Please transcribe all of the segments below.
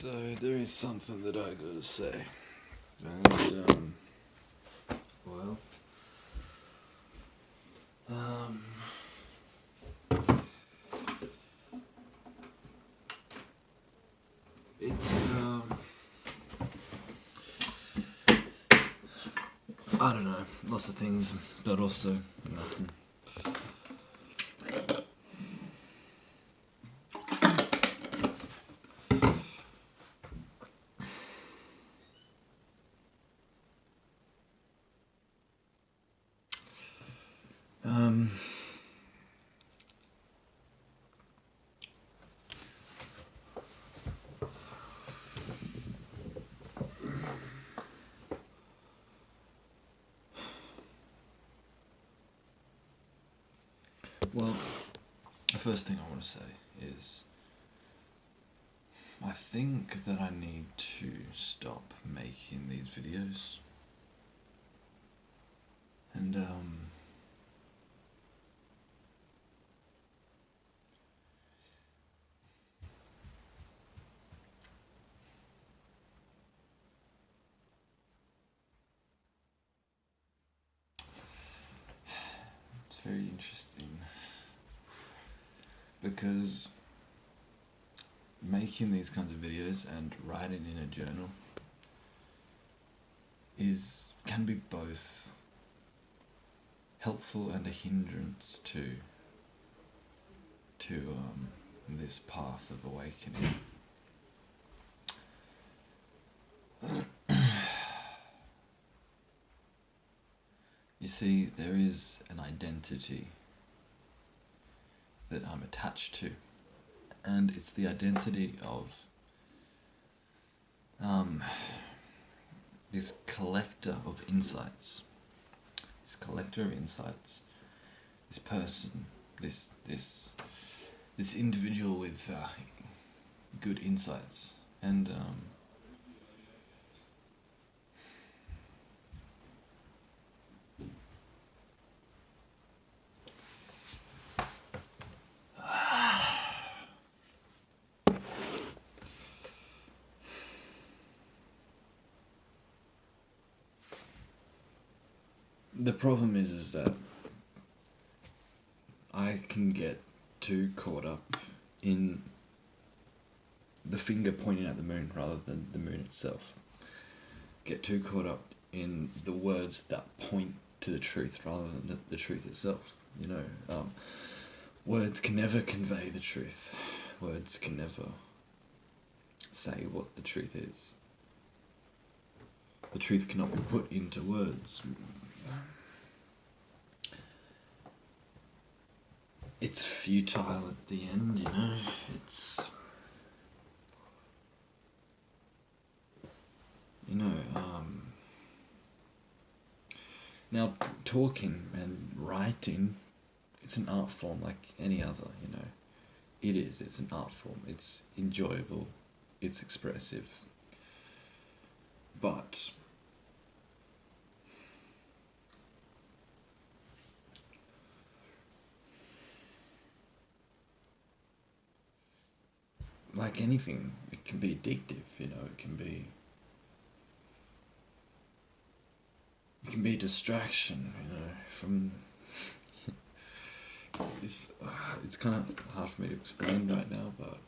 So there is something that I gotta say, and well, um, it's I don't know, lots of things, but also nothing. Um, well, the first thing I want to say is I think that I need to stop making these videos. And it's very interesting because making these kinds of videos and writing in a journal can be both helpful and a hindrance to this path of awakening. You see, there is an identity that I'm attached to, and it's the identity of this collector of insights. This collector of insights, this person, this individual with good insights, and the problem is that I can get too caught up in the finger pointing at the moon rather than the moon itself. Get too caught up in the words that point to the truth rather than the truth itself. You know, words can never convey the truth. Words can never say what the truth is. The truth cannot be put into words. It's futile at the end, you know. It's, you know, now talking and writing, it's an art form like any other, you know. It's an art form. It's enjoyable, it's expressive. But like anything, it can be addictive, you know, it can be a distraction, you know, from it's kind of hard for me to explain right now, but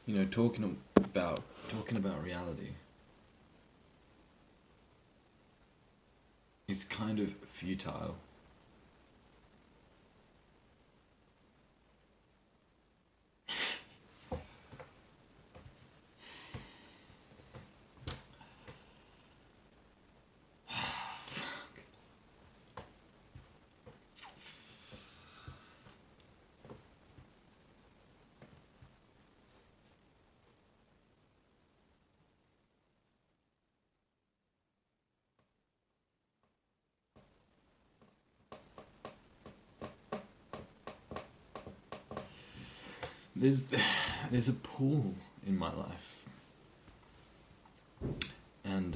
you know, talking about reality is kind of futile. there's there's a pool in my life, and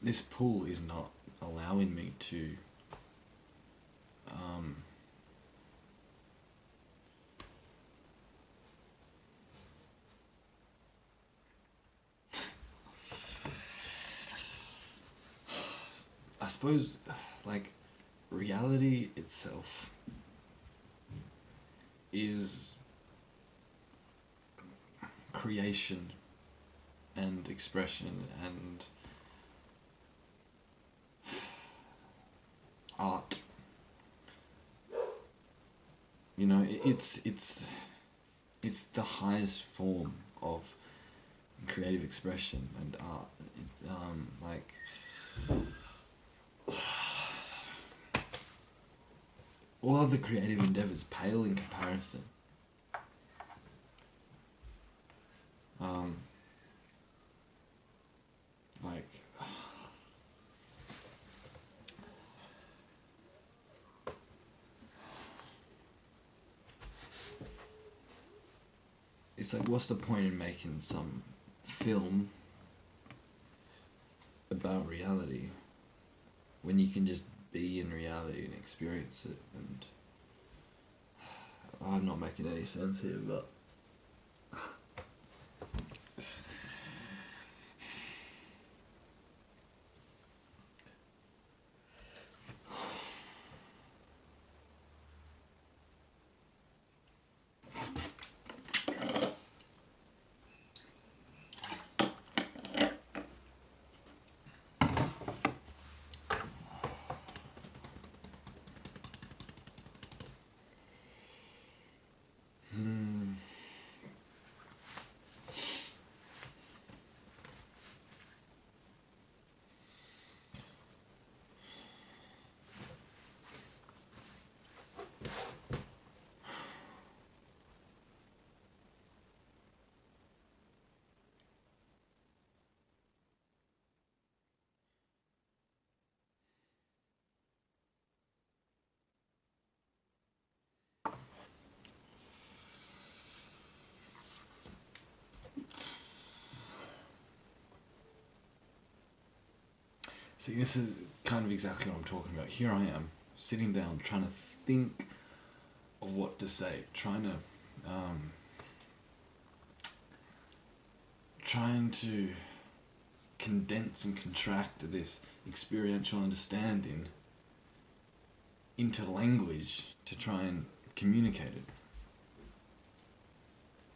this pool is not allowing me to um, I suppose, like, reality itself is creation and expression and art. You know, it's the highest form of creative expression and art. It's like all other creative endeavors pale in comparison. Like it's like, what's the point in making some film about reality when you can just be in reality and experience it? And I'm not making any sense here, but see, this is kind of exactly what I'm talking about. Here I am, sitting down, trying to think of what to say, trying to condense and contract this experiential understanding into language to try and communicate it.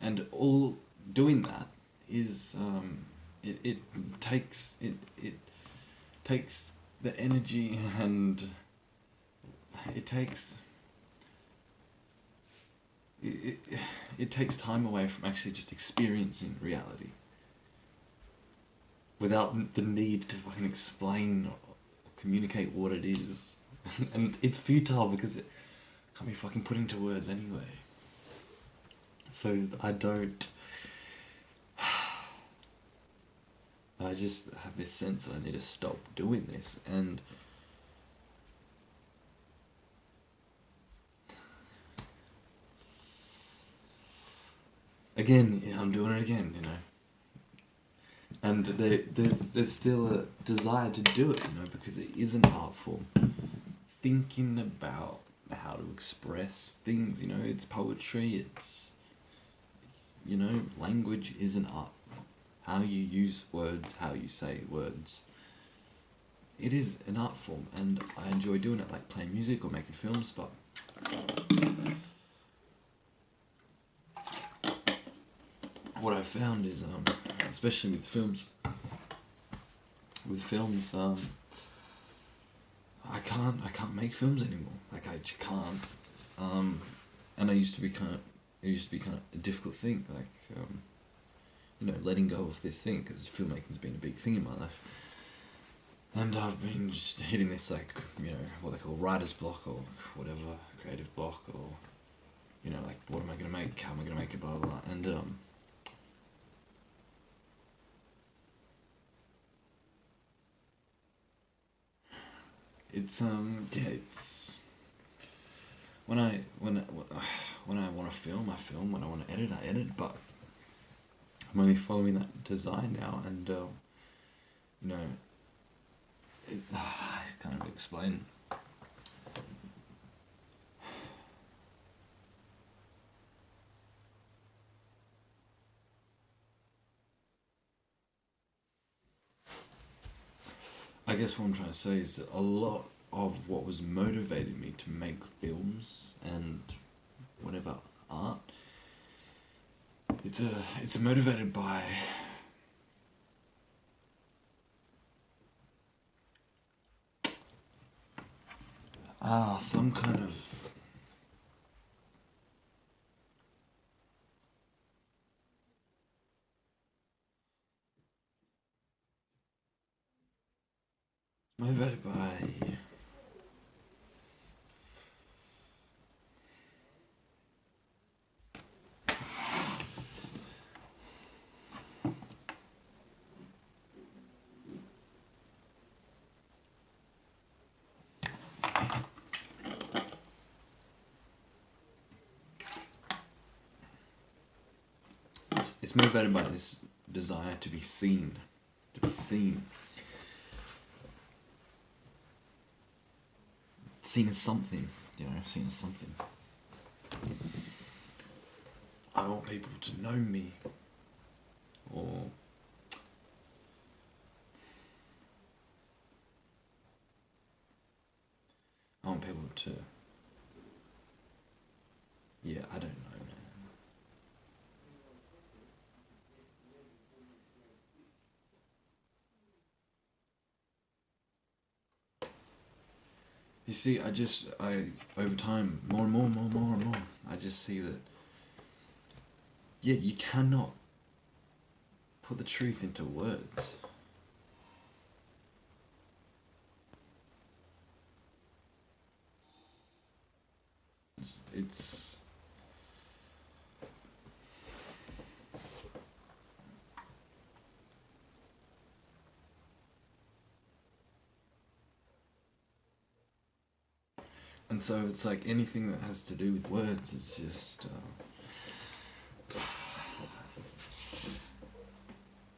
And all doing that is it takes the energy, and it takes it takes time away from actually just experiencing reality without the need to fucking explain or communicate what it is. And it's futile because it can't be fucking put into words anyway. So I just have this sense that I need to stop doing this, and again, yeah, I'm doing it again, you know. And there's still a desire to do it, you know, because it is an art form. Thinking about how to express things, you know, it's poetry, it's you know, language is an art. How you use words, how you say words. It is an art form, and I enjoy doing it, like playing music or making films, but what I found is, especially with films, I can't make films anymore. Like, I just can't. And it used to be kind of a difficult thing, like, you know, letting go of this thing, because filmmaking's been a big thing in my life. And I've been just hitting this, like, you know, what they call writer's block or whatever, creative block, or, you know, like, what am I going to make, how am I going to make it, blah, blah, blah. And, It's yeah, it's when I when I want to film, I film. When I want to edit, I edit. But I'm only following that design now, and you know, I can't really explain. I guess what I'm trying to say is that a lot of what was motivating me to make films and whatever art, it's motivated by some kind of motivated by it's motivated by this desire to be seen, to be seen, seen as something, seen as something. I want people to know me, or I want people to, yeah, I don't know, man. You see, I over time, more and more, I just see that, yeah, you cannot put the truth into words. It's and so it's like anything that has to do with words, it's just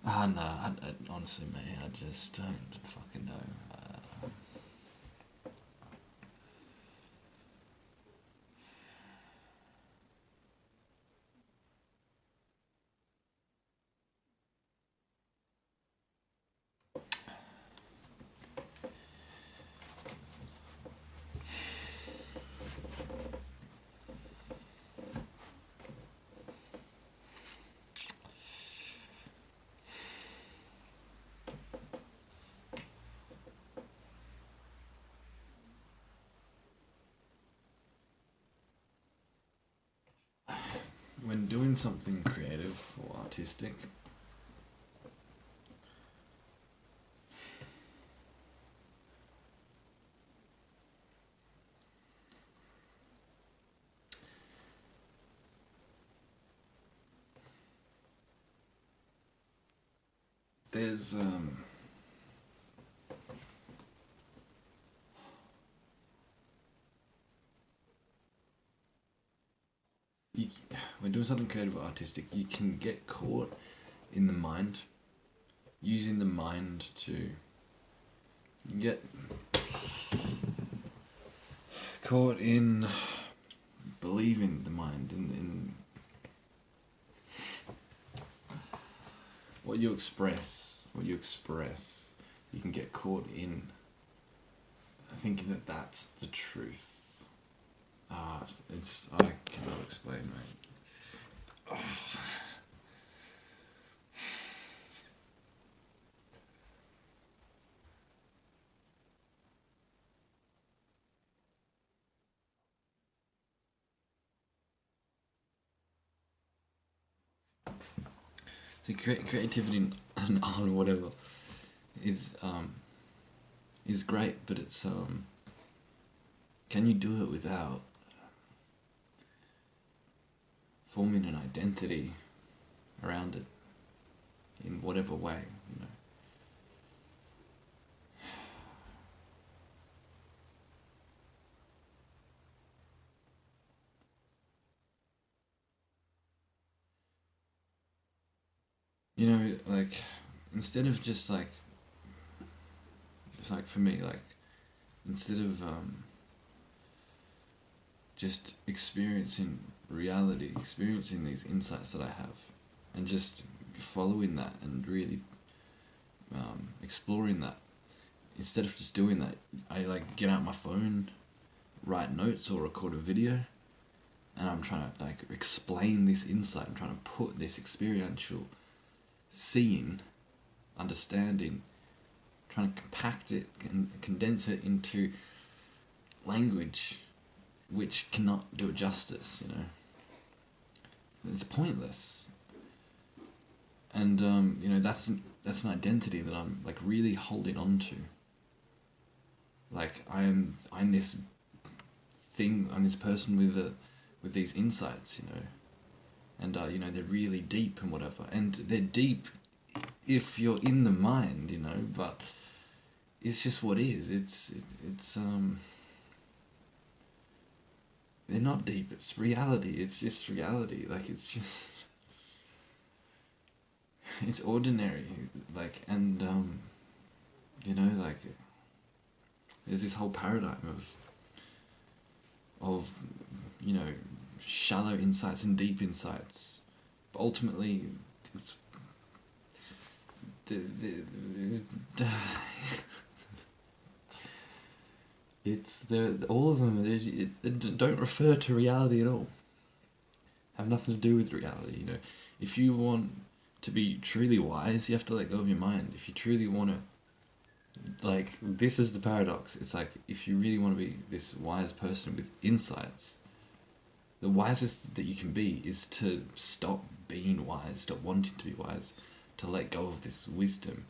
no, honestly, mate, I just don't fucking know. When doing something creative or artistic, there's you, when doing something creative or artistic, you can get caught in the mind, using the mind to get caught in believing the mind in what you express, you can get caught in thinking that that's the truth. I cannot explain, mate. So creativity and art or whatever is great, but it's can you do it without forming an identity around it in whatever way, like, instead of just like, it's like for me, like, instead of just experiencing reality, experiencing these insights that I have, and just following that and really exploring that, instead of just doing that, I like get out my phone, write notes or record a video, and I'm trying to like explain this insight. I'm trying to put this experiential seeing, understanding, trying to compact it and condense it into language which cannot do it justice, It's pointless. And that's an identity that I'm like really holding on to. Like I'm this thing, I'm this person with these insights, and they're really deep and whatever, and they're deep if you're in the mind, but it's just what is. It's they're not deep. It's reality. It's just reality. Like it's ordinary. Like, and like there's this whole paradigm of shallow insights and deep insights, but ultimately it's it's all of them don't refer to reality at all. Have nothing to do with reality. If you want to be truly wise, you have to let go of your mind. If you truly want to, like, this is the paradox. It's like, if you really want to be this wise person with insights, the wisest that you can be is to stop being wise, stop wanting to be wise, to let go of this wisdom.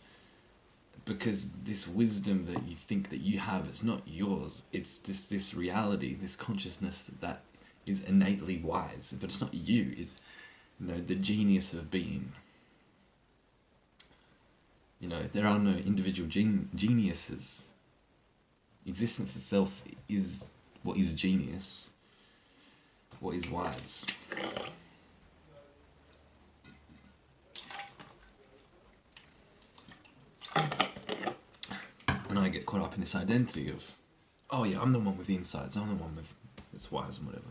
Because this wisdom that you think that you have, it's not yours. It's just this reality, this consciousness that is innately wise, but it's not you. It's the genius of being. There are no individual geniuses. Existence itself is what is genius, what is wise. And I get caught up in this identity of, oh yeah, I'm the one with the insights, I'm the one with that's wise and whatever.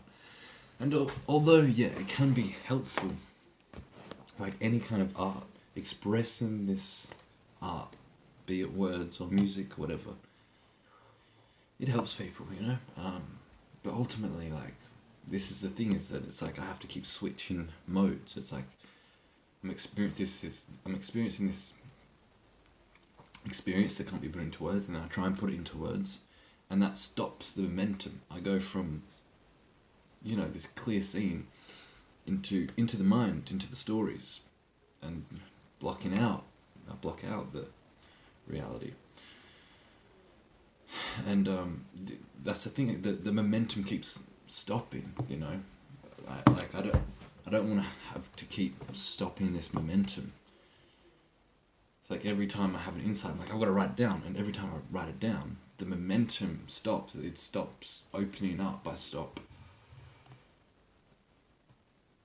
And although, yeah, it can be helpful, like any kind of art, expressing this art, be it words or music, whatever, it helps people, but ultimately, like, this is the thing, is that it's like I have to keep switching modes. It's like I'm experiencing this experience that can't be put into words, and then I try and put it into words, and that stops the momentum. I go from this clear scene into the mind, into the stories, and I block out the reality. And that's the thing, the momentum keeps stopping, I don't want to have to keep stopping this momentum. It's like every time I have an insight, I'm like, I've got to write it down, and every time I write it down, the momentum stops. It stops opening up. I stop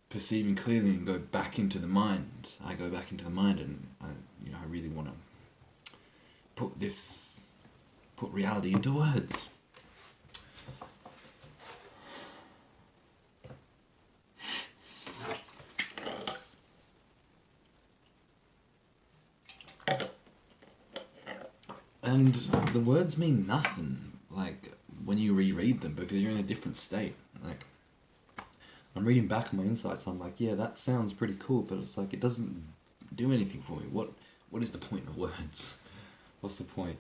perceiving clearly and go back into the mind. I go back into the mind, and I really want to put reality into words. And the words mean nothing, like, when you reread them, because you're in a different state. Like, I'm reading back on my insights, and I'm like, yeah, that sounds pretty cool, but it's like, it doesn't do anything for me. What is the point of words? What's the point,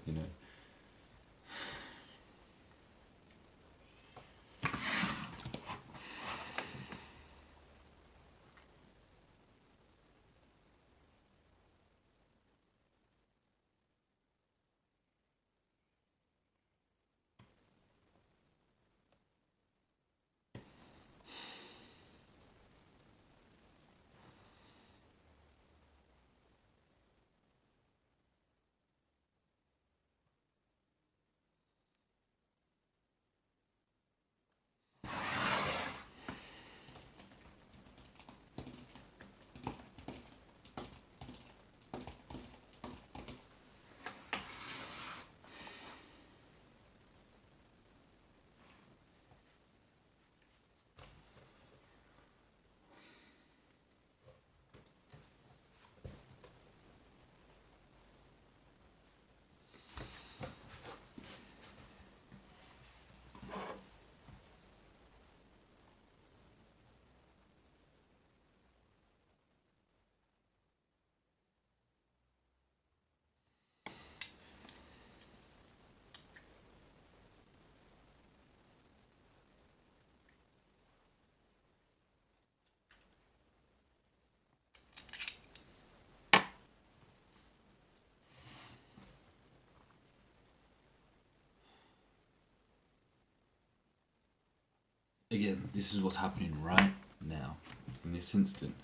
again, this is what's happening right now, in this instant.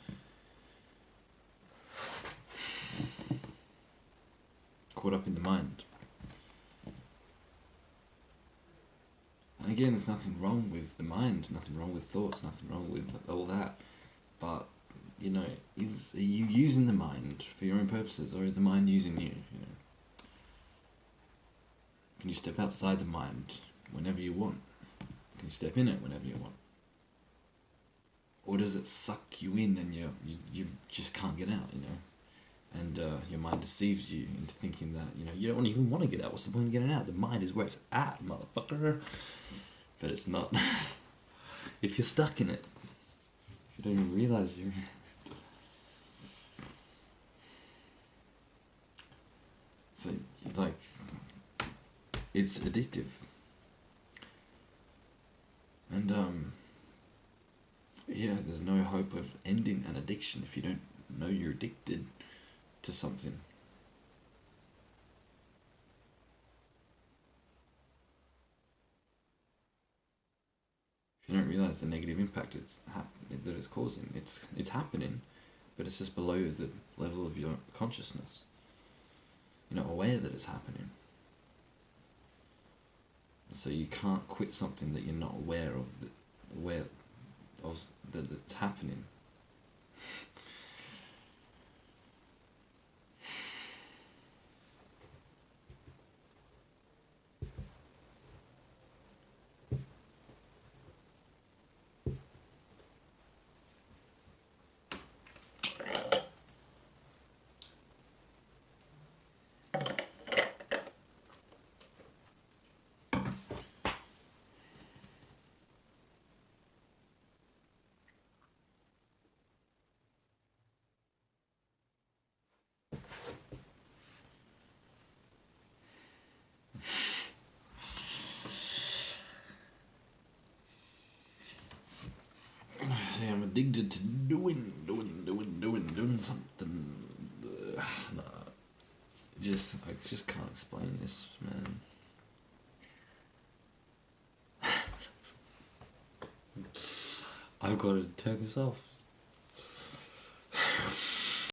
Caught up in the mind. And again, there's nothing wrong with the mind, nothing wrong with thoughts, nothing wrong with all that. But, are you using the mind for your own purposes, or is the mind using you? Can you step outside the mind whenever you want? Can you step in it whenever you want? Or does it suck you in and you just can't get out, And your mind deceives you into thinking that, you don't even want to get out. What's the point of getting out? The mind is where it's at, motherfucker. But it's not. If you're stuck in it, if you don't even realise you're in it. So, it's addictive. And, there's no hope of ending an addiction if you don't know you're addicted to something. If you don't realise the negative impact that it's causing, it's happening, but it's just below the level of your consciousness. You're not aware that it's happening. So you can't quit something that you're not aware of that it's happening. I'm addicted to doing something. No, I just can't explain this, man. I've got to turn this off.